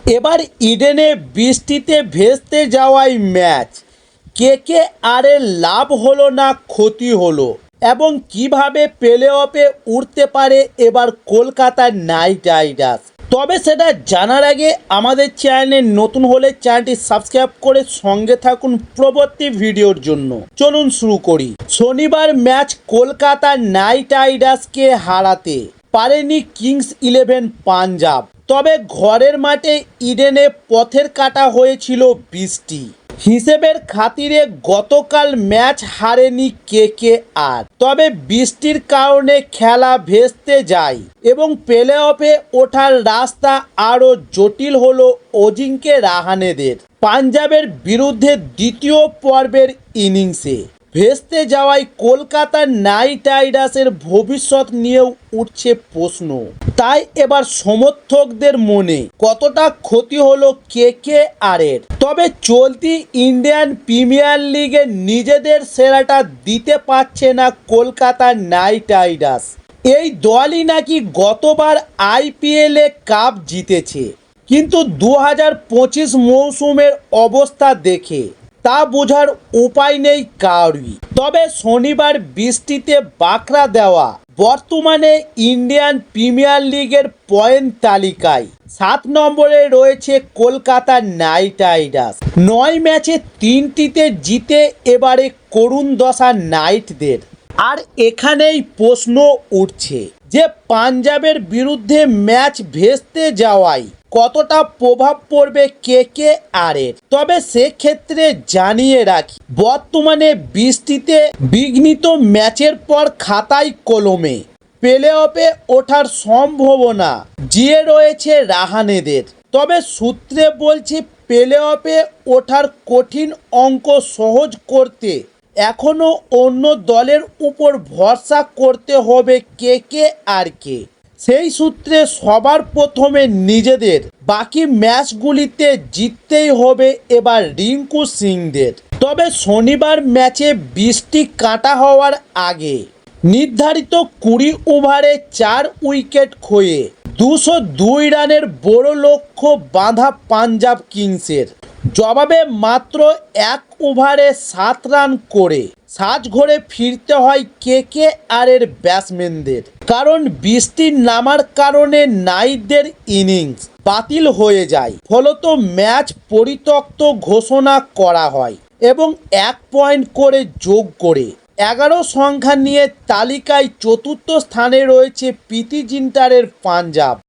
এবার ইডেনে বৃষ্টিতে ভেস্তে যাওয়ায় ম্যাচ কেকেআরের লাভ হলো না ক্ষতি হলো এবং কিভাবে প্লে অফে উঠতে পারে এবার কলকাতা নাইট রাইডার্স। তবে সেটা জানার আগে আমাদের চ্যানেলে নতুন হলে চ্যানেলটি সাবস্ক্রাইব করে সঙ্গে থাকুন পরবর্তী ভিডিওর জন্য। চলুন শুরু করি। শনিবার ম্যাচ কলকাতা নাইট রাইডার্সকে হারাতে পারেনি কিংস 11 পাঞ্জাব। তবে ঘরের মাঠে ইডেনে পথের কাটা হয়েছিল বৃষ্টি। হিসেবের খাতিরে গতকাল ম্যাচ হারেনি কেকেআর। তবে বৃষ্টির কারণে খেলা ভেস্তে যায় এবং প্লে অফে ওঠার রাস্তা আরও জটিল হলো অজিঙ্কে রাহানেদের। পাঞ্জাবের বিরুদ্ধে দ্বিতীয় পর্বের ইনিংসে ভেস্তে যাওয়ায় কলকাতা নাইট রাইডার্সের ভবিষ্যৎ নিয়েও উঠছে প্রশ্ন। তাই এবার সমর্থকদের মনে কতটা ক্ষতি হলো কেকেআরের। তবে চলতি ইন্ডিয়ান প্রিমিয়ার লিগে নিজেদের সেরাটা দিতে পারছে না কলকাতা নাইট রাইডার্স। এই দলই নাকি গতবার আইপিএলে কাপ জিতেছে, কিন্তু 2025 মৌসুমের অবস্থা দেখে তা বোঝার উপায় নেই কারই। তবে শনিবার বৃষ্টিতে বাঁকড়া দেওয়া বর্তমানে ইন্ডিয়ান প্রিমিয়ার লিগের পয়েন্ট তালিকায় 7 নম্বরে রয়েছে কলকাতা নাইট রাইডার্স। 9 ম্যাচে 3টিতে জিতে এবারে করুণ দশা নাইটদের। আর এখানেই প্রশ্ন উঠছে যে পাঞ্জাবের বিরুদ্ধে ম্যাচ ভেস্তে যাওয়ায় কতটা প্রভাব পড়বে কেকেআরের। তবে সেক্ষেত্রে জানিয়ে রাখি, বর্তমানে বৃষ্টিতে বিঘ্নিত ম্যাচের পর খাতায় কলমে প্লে অফে ওঠার সম্ভাবনা জিয়ে রয়েছে রাহানেদের। তবে সূত্রে বলছে প্লে অফে ওঠার কঠিন অঙ্ক সহজ করতে এখনও অন্য দলের উপর ভরসা করতে হবে কেকেআরকে। সেই সূত্রে সবার প্রথমে নিজেদের বাকি ম্যাচগুলিতে জিততেই হবে এবার রিঙ্কু সিংদের। তবে শনিবার ম্যাচে বৃষ্টি কাটা হওয়ার আগে নির্ধারিত 20 ওভারে 4 উইকেট খোয়ে 202 রানের বড় লক্ষ্য বাঁধা পাঞ্জাব কিংসের। জবাবে মাত্র 1 ওভারে 7 রান করে সাজঘরে ফিরতে হয় কেকেআরের ব্যাটসম্যানদের। কারণ বৃষ্টির নামার কারণে নাইটদের ইনিংস বাতিল হয়ে যায়। ফলত ম্যাচ পরিত্যক্ত ঘোষণা করা হয় এবং 1 পয়েন্ট করে যোগ করে 11 সংখ্যা নিয়ে তালিকায় চতুর্থ স্থানে রয়েছে প্রীতি জিন্টারের পাঞ্জাব।